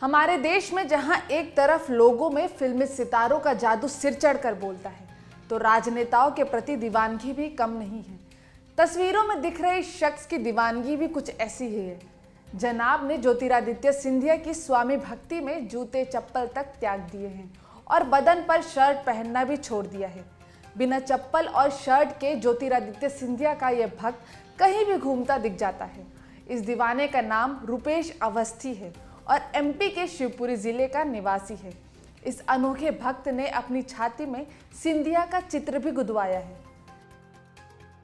हमारे देश में जहां एक तरफ लोगों में फिल्मी सितारों का जादू सिर चढ़कर बोलता है, तो राजनेताओं के प्रति दीवानगी भी कम नहीं है। तस्वीरों में दिख रहे इस शख्स की दीवानगी भी कुछ ऐसी ही है। जनाब ने ज्योतिरादित्य सिंधिया की स्वामी भक्ति में जूते चप्पल तक त्याग दिए हैं और बदन पर शर्ट पहनना भी छोड़ दिया है। बिना चप्पल और शर्ट के ज्योतिरादित्य सिंधिया का यह भक्त कहीं भी घूमता दिख जाता है। इस दीवाने का नाम रुपेश अवस्थी है और एमपी के शिवपुरी जिले का निवासी है। इस अनोखे भक्त ने अपनी छाती में सिंधिया का चित्र भी गुदवाया है।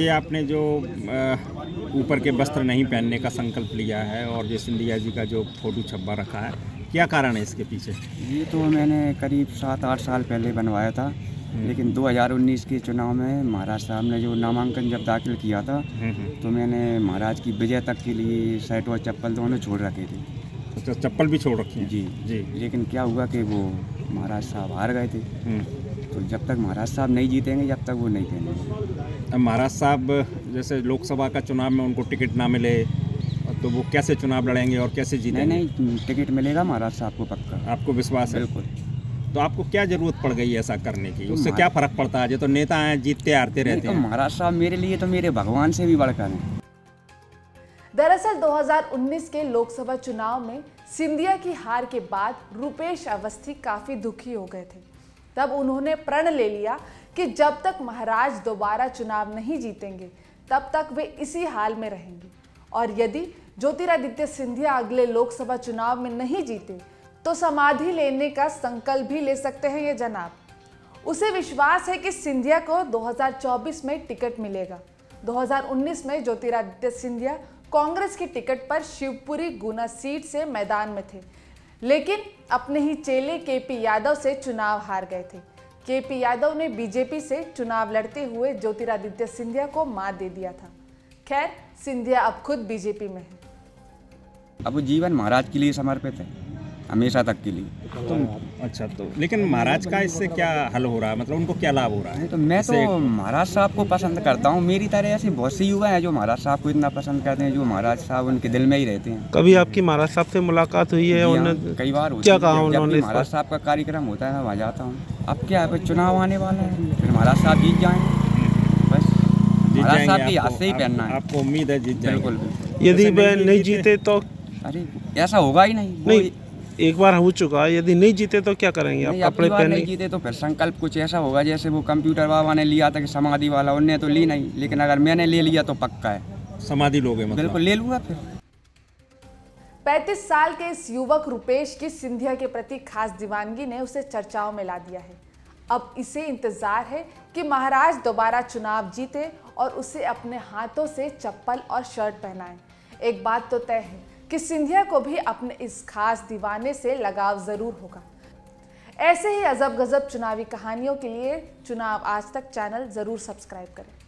ये आपने जो ऊपर के वस्त्र नहीं पहनने का संकल्प लिया है और जो सिंधिया जी का जो फोटो छपवा रखा है, क्या कारण है इसके पीछे? ये तो मैंने करीब 7-8 साल पहले बनवाया था, लेकिन 2019 के चुनाव में महाराज साहब ने जो नामांकन जब दाखिल किया था तो मैंने महाराज की विजय तक के लिए शर्ट और चप्पल दोनों छोड़ रखे थे। तो चप्पल भी छोड़ रखी है? जी जी। लेकिन क्या हुआ कि वो महाराज साहब हार गए थे, तो जब तक महाराज साहब नहीं जीतेंगे जब तक वो नहीं पहनेंगे। अब महाराज साहब जैसे लोकसभा का चुनाव में उनको टिकट ना मिले तो वो कैसे चुनाव लड़ेंगे और कैसे जीतेंगे? नहीं, टिकट मिलेगा महाराज साहब को पक्का। आपको विश्वास है? बिल्कुल। तो आपको क्या जरूरत पड़ गई ऐसा करने की? उससे क्या फर्क पड़ता है? जो तो नेता हैं जीतते हारते रहते हैं। तो महाराज साहब मेरे लिए तो मेरे भगवान से भी बढ़कर हैं। दरअसल 2019 के लोकसभा चुनाव में सिंधिया की हार के बाद रुपेश अवस्थी काफी दुखी हो गए थे। तब उन्होंने प्रण ले लिया कि जब तक महाराज दोबारा चुनाव नहीं जीतेंगे तब तक वे इसी हाल में रहेंगे, और यदि ज्योतिरादित्य सिंधिया अगले लोकसभा चुनाव में नहीं जीते तो समाधि लेने का संकल्प भी ले सकते हैं ये जनाब। उसे विश्वास है कि सिंधिया को 2024 में टिकट मिलेगा। 2019 में ज्योतिरादित्य सिंधिया कांग्रेस की टिकट पर शिवपुरी गुना सीट से मैदान में थे, लेकिन अपने ही चेले केपी यादव से चुनाव हार गए थे। केपी यादव ने बीजेपी से चुनाव लड़ते हुए ज्योतिरादित्य सिंधिया को मात दे दिया था। खैर, सिंधिया अब खुद बीजेपी में है। अब वो जीवन महाराज के लिए समर्पित है, हमेशा तक के लिए। तो अच्छा, तो लेकिन महाराज का इससे क्या हल हो रहा है? मतलब उनको क्या लाभ हो रहा है? तो मैं तो महाराज साहब को पसंद करता हूँ। मेरी तरह ऐसे बहुत से युवा हैं जो महाराज साहब को इतना पसंद करते हैं, जो महाराज साहब उनके दिल में ही रहते हैं। कभी आपकी महाराज साहब से मुलाकात हुई है? उन्होंने कई बार होती क्या है। कहा उन्होंने? महाराज साहब का कार्यक्रम होता है मैं वहाँ जाता हूँ। अब क्या है, चुनाव आने वाला है, फिर महाराज साहब जीत जाएंगे। बस महाराज साहब की हाथ से ही पहनना है। आपको उम्मीद है जीत जाएंगे? बिल्कुल। यदि वह नहीं जीते तो? अरे ऐसा होगा ही नहीं। नहीं, एक बार हो चुका है। यदि नहीं जीते तो क्या करेंगे? आप कपड़े पहने? नहीं जीते तो फिर संकल्प कुछ ऐसा होगा जैसे वो कंप्यूटर बाबा ने लिया था कि समाधि वाला, उनने तो ली नहीं, लेकिन अगर मैंने ले लिया तो पक्का है समाधि लोगे? मतलब बिल्कुल ले लूंगा। फिर 35 साल के इस युवक रुपेश की सिंधिया के प्रति खास दीवानगी ने उसे चर्चाओं में ला दिया है। अब इसे इंतजार है कि महाराज दोबारा चुनाव जीते और उसे अपने हाथों से चप्पल और शर्ट पहनाएं। एक बात तो तय है कि सिंधिया को भी अपने इस खास दीवाने से लगाव जरूर होगा। ऐसे ही अजब गजब चुनावी कहानियों के लिए चुनाव आज तक चैनल जरूर सब्सक्राइब करें।